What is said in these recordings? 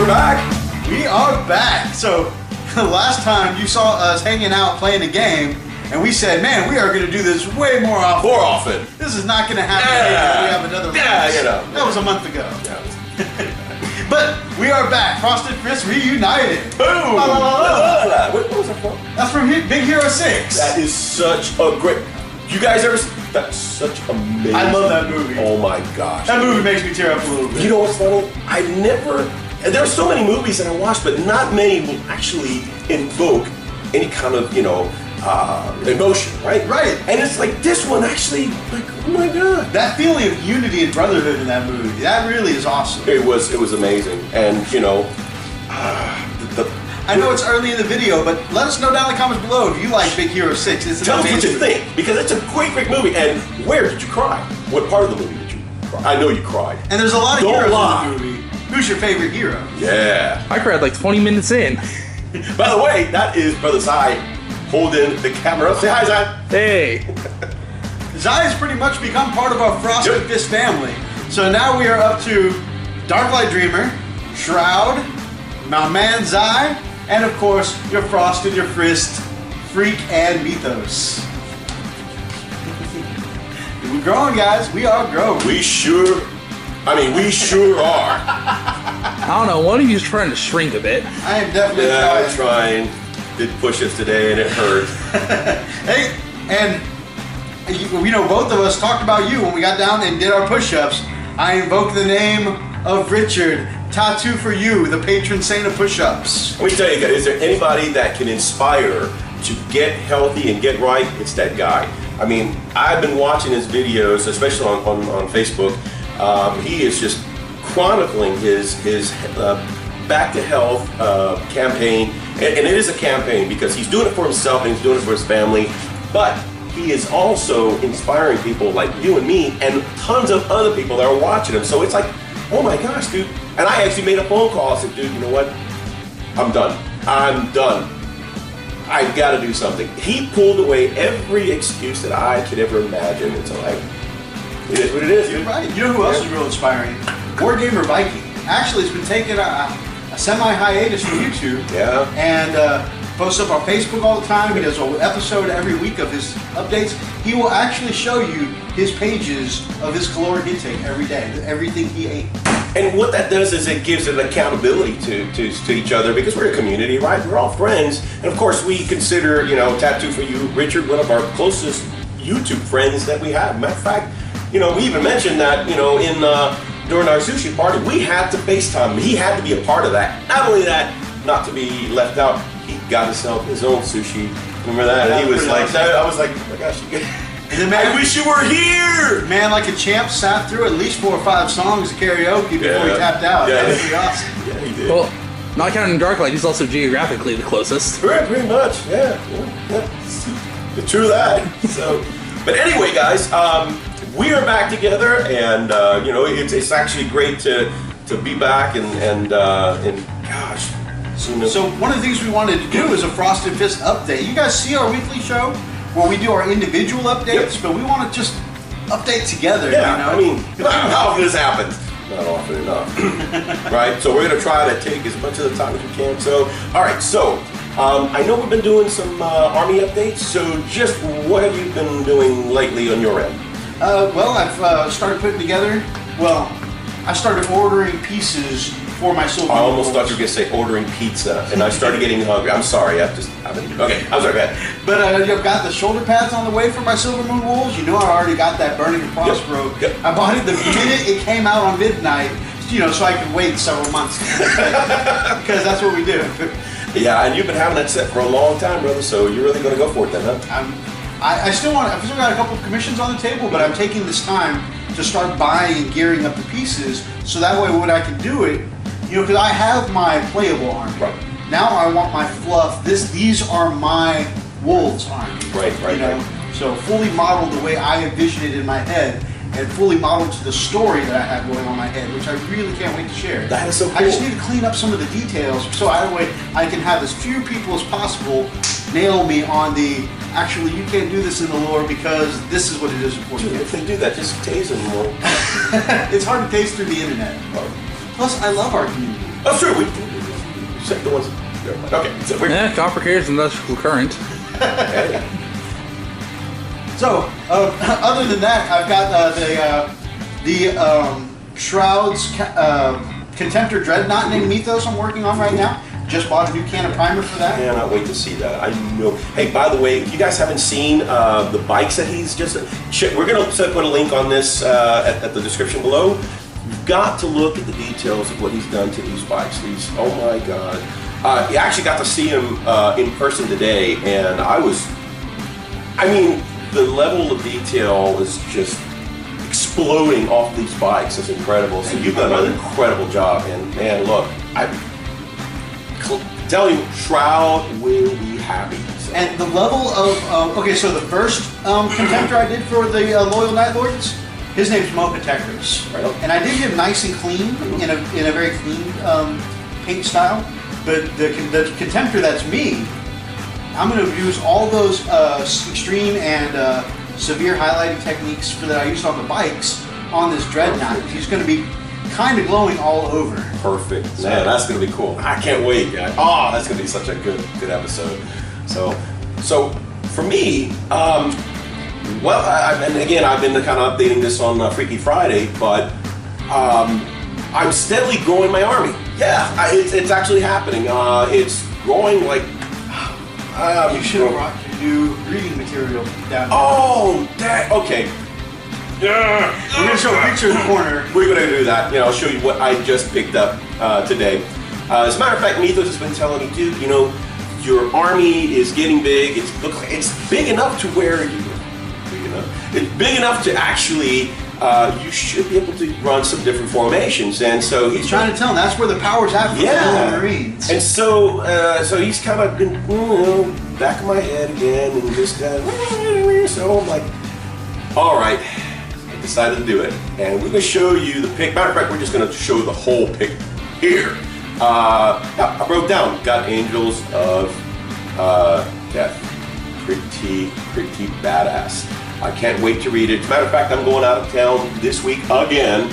We're back. We are back. So last time you saw us hanging out playing a game, and we said, man, we are going to do this way more often. More often. This is not going to happen again. We have another release. That was a month ago. Yeah. But we are back. Frosted Fist reunited. Boom! La, la, la, la. What was that from? That's from Big Hero 6. That is such a great... You guys ever... That's such amazing... I love that movie. Oh my gosh. That movie makes me tear up a little bit. You know what's funny? I never... There are so many movies that I watched, but not many will actually invoke any kind of, emotion, right? Right. And it's like this one actually, like, oh my God. That feeling of unity and brotherhood in that movie, that really is awesome. It was amazing. And, I know it's early in the video, but let us know down in the comments below if you like Big Hero 6. It's Tell us what you think, because it's a great movie. And where did you cry? What part of the movie did you cry? I know you cried. And there's a lot of Don't heroes lie. in the movie. Who's your favorite hero? Yeah. I cried like 20 minutes in. By the way, that is Brother Zai holding the camera. Say hi, Zai. Hey. Zai has pretty much become part of our Frosted Fist family. So now we are up to Darklight Dreamer, Shroud, my man Zai, and of course your Frosted, your Fist, Freak, and Methos. We're growing, guys. We are growing. We sure are. I don't know, one of you's trying to shrink a bit. I am definitely I'm trying. Did push-ups today and it hurt. Hey, and both of us talked about you when we got down and did our push-ups. I invoke the name of Richard. Tattoo for you, the patron saint of push-ups. Let me tell you guys, is there anybody that can inspire to get healthy and get right? It's that guy. I mean, I've been watching his videos, especially on Facebook. He is just chronicling his back to health campaign, and it is a campaign because he's doing it for himself and he's doing it for his family, but he is also inspiring people like you and me and tons of other people that are watching him. So it's like, oh my gosh, dude. And I actually made a phone call. I said, dude, you know what? I'm done. I gotta do something. He pulled away every excuse that I could ever imagine. It's like, it is what it is, dude. You're right. You know who else is real inspiring? Wargamer Viking. Actually, it's been taking a semi-hiatus from YouTube. Yeah. And posts up on Facebook all the time. He does an episode every week of his updates. He will actually show you his pages of his caloric intake every day, everything he ate. And what that does is it gives an accountability to each other because we're a community, right? We're all friends. And of course, we consider, Tattoo for You, Richard, one of our closest YouTube friends that we have. Matter of fact, we even mentioned that, during our sushi party, we had to FaceTime him. He had to be a part of that. Not only that, not to be left out, he got himself his own sushi. Remember that? And he was like, I was like, oh my gosh, I wish you were here! Man, like a champ, sat through at least 4 or 5 songs of karaoke before he tapped out. Yeah. That was pretty awesome. Yeah, he did. Well, not counting Darklight, he's also geographically the closest. Pretty much, yeah. True that. So, but anyway, guys, we are back together, and it's actually great to be back, and gosh. So one of the things we wanted to do is a Frosted Fist update. You guys see our weekly show where we do our individual updates, but we want to just update together. Yeah, I mean, how often this happens? Not often enough, right? So we're going to try to take as much of the time as we can. So, all right, so I know we've been doing some Army updates, so just what have you been doing lately on your end? Well, I've started putting together, I started ordering pieces for my silver. I almost thought you were going to say ordering pizza, and I started getting hungry. I'm sorry, okay, I'm sorry, bad. But I've got the shoulder pads on the way for my Silver Moon wolves. I already got that Burning and Prospero. Yep. I bought it the minute it came out on midnight, so I could wait several months. Because that's what we do. Yeah, and you've been having that set for a long time, brother, so you're really going to go for it then, huh? I've still got a couple of commissions on the table, but I'm taking this time to start buying and gearing up the pieces, so that way when I can do it, because I have my playable army. Right. Now I want my fluff. These are my wolves army. Right. So fully modeled the way I envision it in my head, and fully modeled to the story that I have going on in my head, which I really can't wait to share. That is so cool. I just need to clean up some of the details, so that way I can have as few people as possible nail me on the, actually you can't do this in the lore because this is what it is important. Dude, if they do that, just tase them more. It's hard to taste through the internet. Plus, I love our community. That's true. We set the ones. Okay, so we're copper carries electrical current. hey. So, other than that, I've got the Shroud's Contemptor Dreadnought named Methos I'm working on right now. Just bought a new can of primer for that. Cannot wait to see that. I know. Hey, by the way, if you guys haven't seen the bikes that he's just... we're going to put a link on this at the description below. You've got to look at the details of what he's done to these bikes. These, oh my God. You actually got to see him in person today, and I mean, the level of detail is just exploding off these bikes. It's incredible. So you've done an incredible job, and man, look, I tell you, Shroud will be happy. So. And the level of okay, so the first Contemptor I did for the Loyal Night Lords, his name's Mopatecris, right. And I did him nice and clean in a very clean paint style. But the Contemptor that's me, I'm going to use all those extreme and severe highlighting techniques that I used on the bikes on this Dreadnought. He's going to be kind of glowing all over. Perfect. Man, that's going to be cool. I can't wait. Oh, that's going to be such a good episode. So for me, and again, I've been kind of updating this on Freaky Friday, but I'm steadily growing my army. Yeah, it's actually happening. It's growing like... you should have brought your new reading material down. Oh, that... Okay. We're going to show a picture in the corner. We're going to do that. I'll show you what I just picked up today. As a matter of fact, Methos has been telling me, dude, your army is getting big. It's big enough to where it's big enough to actually... you should be able to run some different formations, and so he's trying to tell him that's where the power's at for the Marines. And so he's kind of been back of my head again, and just so I'm like, all right, I decided to do it, and we're going to show you the pick. Matter of fact, we're just going to show the whole pick here. I broke down, got Angels of Death, pretty badass. I can't wait to read it. As a matter of fact, I'm going out of town this week again.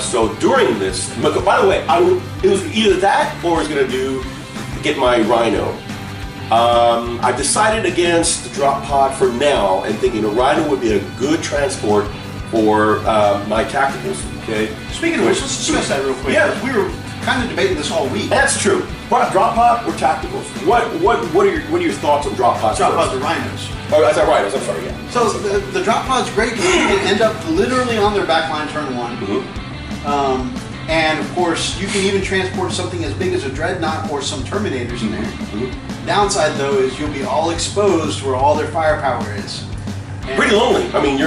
So during this, by the way, it was either that or I was going to get my Rhino. I decided against the drop pod for now, and thinking a Rhino would be a good transport for my tacticals. Okay. Speaking of which, let's discuss that real quick. Yeah, we were kind of debating this all week. That's true. Drop pod or tacticals? What are your thoughts on drop pods? Drop pods are Rhinos. Oh, is that Rhinos? I'm sorry. Yeah. So the drop pod's great because you can end up literally on their backline turn one. Mm-hmm. And of course, you can even transport something as big as a Dreadnought or some Terminators in there. Mm-hmm. Downside though is you'll be all exposed where all their firepower is. And pretty lonely. I mean,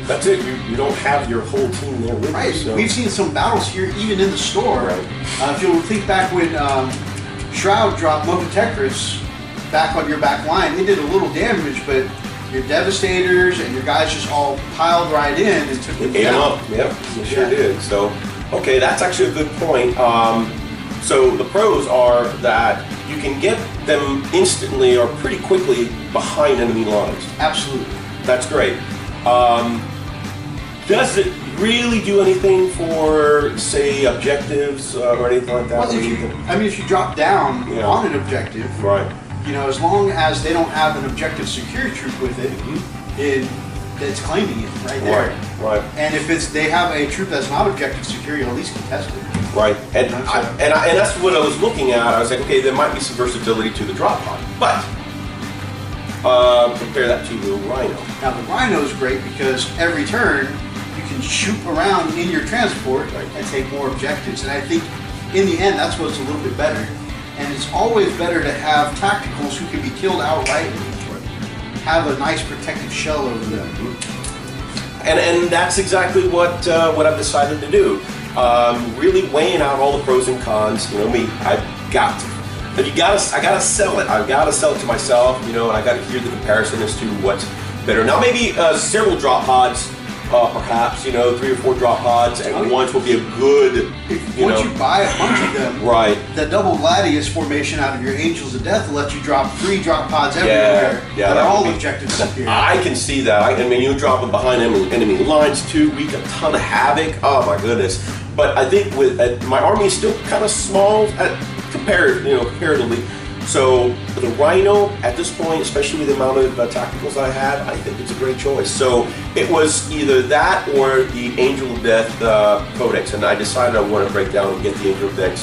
that's it. You don't have your whole team there with you. So. We've seen some battles here, even in the store. Right. If you'll think back when Shroud dropped Mopatecris back on your back line, it did a little damage, but your Devastators and your guys just all piled right in and took them down. Yep, they sure did. So, okay, that's actually a good point. So the pros are that you can get them instantly or pretty quickly behind enemy lines. Absolutely. That's great. Does it really do anything for, say, objectives or anything like that? Well, if you drop down on an objective, right? As long as they don't have an objective security troop with it, it's claiming it right there. Right. And if they have a troop that's not objective secure, you'll at least contest it. Right. And that's what I was looking at. I was like, okay, there might be some versatility to the drop pod, but compare that to the Rhino. Now the Rhino is great because every turn you can shoot around in your transport and take more objectives. And I think in the end that's what's a little bit better. And it's always better to have tacticals who can be killed outright and have a nice protective shell over them. And that's exactly what I've decided to do. Really weighing out all the pros and cons. I gotta sell it. I've got to sell it to myself. And I got to hear the comparison as to what's better. Now maybe several drop pods perhaps, 3 or 4 drop pods, and once will be a good, Once you buy a bunch of them, right? The double gladius formation out of your Angels of Death will let you drop 3 drop pods everywhere that are all objectives up here. I can see that. I mean, you drop them behind enemy lines too, wreak a ton of havoc. Oh my goodness! But I think with my army is still kind of small comparatively. So the Rhino at this point, especially with the amount of tacticals I have, I think it's a great choice. So it was either that or the Angel of Death Codex, and I decided I want to break down and get the Angel of Death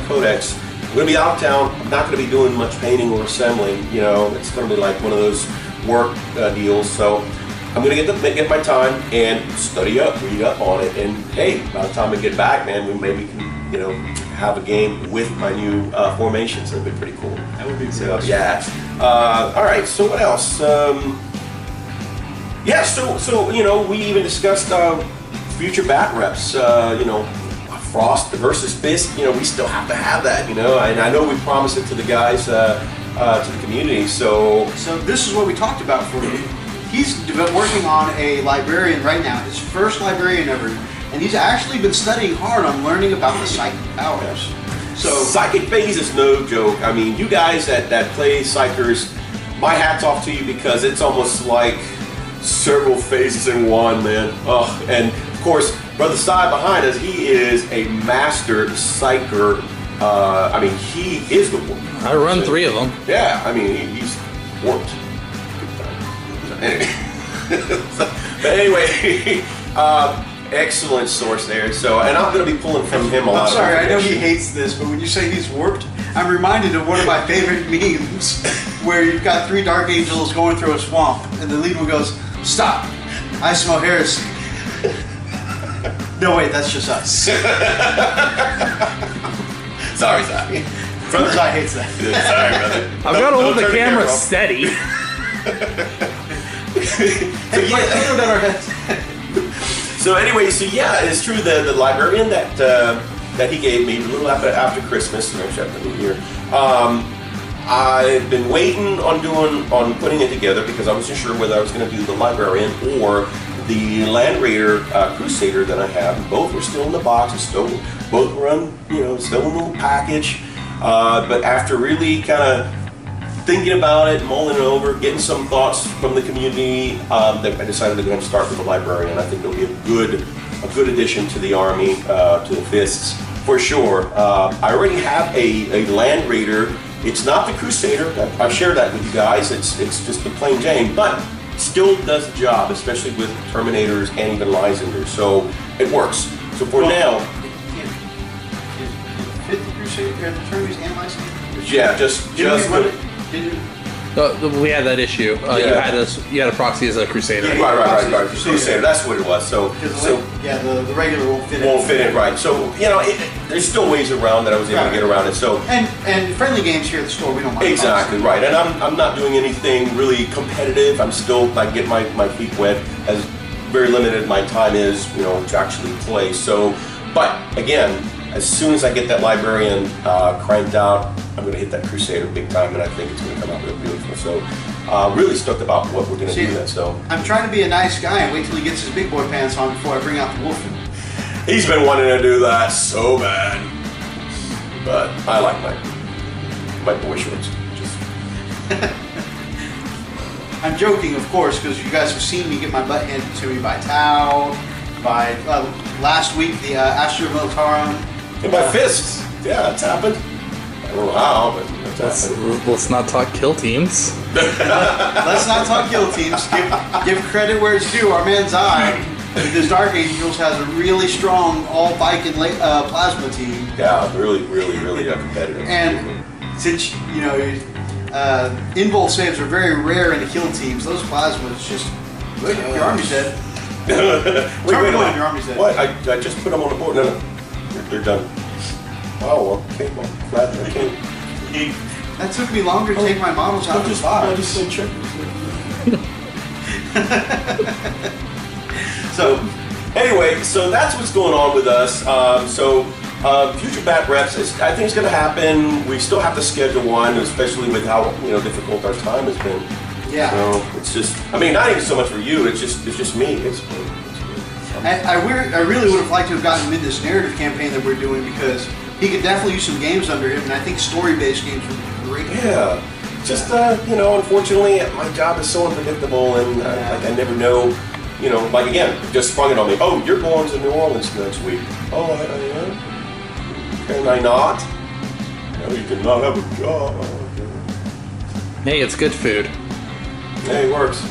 Codex. I'm going to be out of town. I'm not going to be doing much painting or assembling. It's going to be like one of those work deals. So I'm going to get my time and study up, read up on it, and hey, by the time I get back, man, we maybe can have a game with my new formations. That'd be pretty cool. That would be so, yeah. All right. So what else? So we even discussed future bat reps. Frost versus Fist. We still have to have that. And I know we promised it to the guys, to the community. So this is what we talked about for you. He's working on a librarian right now. His first librarian ever. And he's actually been studying hard on learning about the psychic powers. So psychic phase is no joke. I mean, you guys that play psychers, my hat's off to you because it's almost like several phases in one, man. Oh, and of course, Brother Sai behind us, he is a master psycher. I mean, he is the one. I run 3 of them. Yeah, I mean, he's warped. Anyway, excellent source there. So, and I'm going to be pulling from him a lot. I'm sorry, I know he hates this, but when you say he's warped, I'm reminded of one of my favorite memes where you've got 3 dark angels going through a swamp, and the lead one goes, "Stop! I smell heresy." No, wait, that's just us. Sorry, Zai. Brother Zai hates that. Sorry, brother. I've got to hold the camera steady. So anyway, it's true. The librarian that he gave me a little after Christmas, actually after New Year. I've been waiting on putting it together because I wasn't sure whether I was going to do the librarian or the Land Raider Crusader that I have. Both were still in the box, both were still in the little package. But after really kind of thinking about it, mulling it over, getting some thoughts from the community, I decided to go ahead and start with the librarian. I think it'll be a good addition to the army, to the Fists, for sure. I already have a Land Raider. It's not the Crusader. I've shared that with you guys. It's just the plain Jane, but still does the job, especially with Terminators and even Lysanders. So it works. So for now, Fit the Crusader, the Terminators and Lysanders. Yeah, just we had that issue. You had a proxy as a Crusader. Yeah, right. Crusader. That's what it was. The regular won't fit in. Won't fit in, right? So there's still ways around that I was able to get around it. So and friendly games here at the store, we don't mind. Exactly right. And I'm not doing anything really competitive. I'm still get my feet wet, as very limited my time is, to actually play. So, but again, as soon as I get that librarian cranked out, I'm going to hit that Crusader big time, and I think it's going to come out real beautiful. So, really stoked about what we're going to do that. So, I'm trying to be a nice guy and wait till he gets his big boy pants on before I bring out the Wolfen. He's been wanting to do that so bad, but I like my boy shorts. I'm joking, of course, because you guys have seen me get my butt handed to me by Tau, by last week the Astro Militarum. And by Fists. Yeah, it's happened. I don't know how, but it's happened. Let's not talk kill teams. Let's not talk kill teams. Give credit where it's due. Our man Zai, with his Dark Angels, has a really strong all-Viking plasma team. Yeah, really competitive. And since, invul saves are very rare in the kill teams, those plasmas just... Look, your army's dead. wait a minute. Your army's dead. What? I just put them on the board. No. They're done. Oh, okay. Well, glad I came. That took me longer to take my models out of the box. I just said check. So, anyway, so that's what's going on with us. Future bat reps, I think it's going to happen. We still have to schedule one, especially with how difficult our time has been. Yeah. So it's just, I mean, not even so much for you. It's just me. I really would have liked to have gotten him in this narrative campaign that we're doing because he could definitely use some games under him, and I think story-based games would be great. Yeah. Just you know, unfortunately, my job is so unpredictable, and like I never know. You know, like again, just sprung it on me. Oh, you're going to New Orleans next week. Oh, I am. Can I not? No, you cannot have a job. Hey, it's good food. Hey, it works.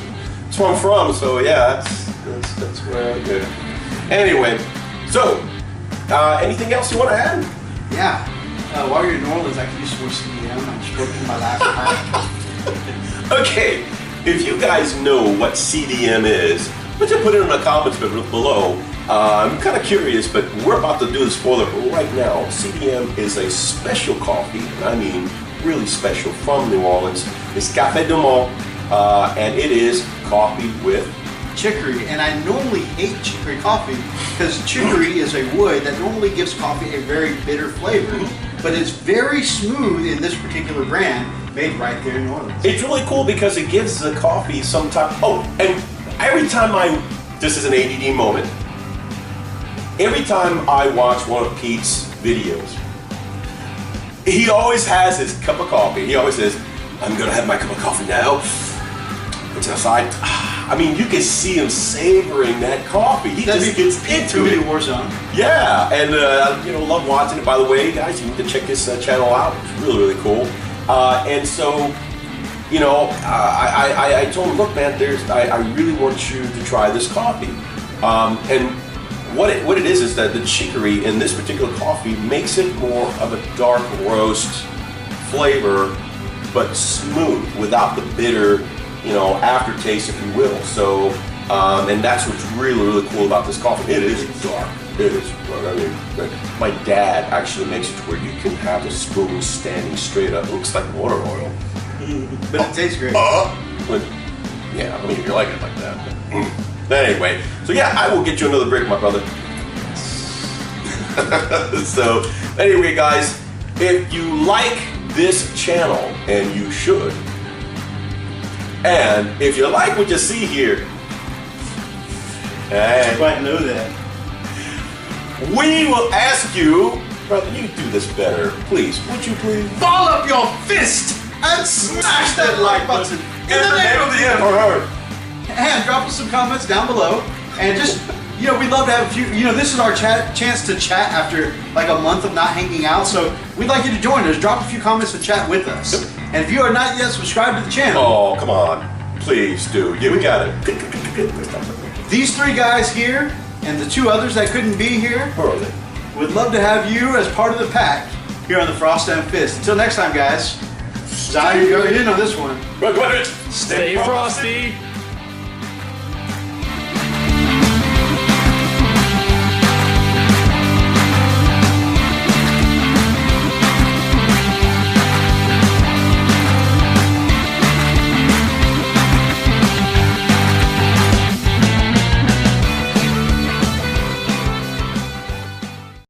That's where I'm from, so yeah, that's where I go. Anyway, so anything else you want to add? Yeah. While you're in New Orleans, I can use some more CDM. I'm stroking my last pack. Okay, if you guys know what CDM is, would you put it in the comments below? I'm kind of curious, but we're about to do the spoiler right now. CDM is a special coffee, and I mean really special, from New Orleans. It's Café du Monde, and it is coffee with chicory. And I normally hate chicory coffee because chicory is a wood that normally gives coffee a very bitter flavor. But it's very smooth in this particular brand, made right there in New Orleans. It's really cool because it gives the coffee some type. Oh, and every time this is an ADD moment. Every time I watch one of Pete's videos, he always has his cup of coffee. He always says, "I'm gonna have my cup of coffee now." Puts it aside. I mean, you can see him savoring that coffee. He just gets into it. Warzone. Yeah, and you know, love watching it. By the way, guys, you need to check his channel out. It's really, really cool. And so, you know, I told him, look, man, I really want you to try this coffee. And what it is that the chicory in this particular coffee makes it more of a dark roast flavor, but smooth without the bitter, you know, aftertaste, if you will. So, and that's what's really, really cool about this coffee. It is dark. It is. I mean, my dad actually makes it to where you can have the spoon standing straight up. It looks like water oil. But it tastes great. But, yeah, I mean, if you like it like that. But anyway, so yeah, I will get you another brick, my brother. So, anyway, guys, if you like this channel, and you should, and if you like what you see here, I might know that. We will ask you, brother, you do this better, please. Would you please? Ball up your fist and smash that like button in the name of the Emperor. And drop us some comments down below. And just, you know, we'd love to have a few, you know, this is our chance to chat after like a month of not hanging out. So we'd like you to join us. Drop a few comments to chat with us. And if you are not yet subscribed to the channel. Oh, come on. Please do. Yeah, we got it. These three guys here and the two others that couldn't be here. Where are they? Would love to have you as part of the pack here on the Frost and Fist. Until next time, guys. You didn't know this one. Stay frosty.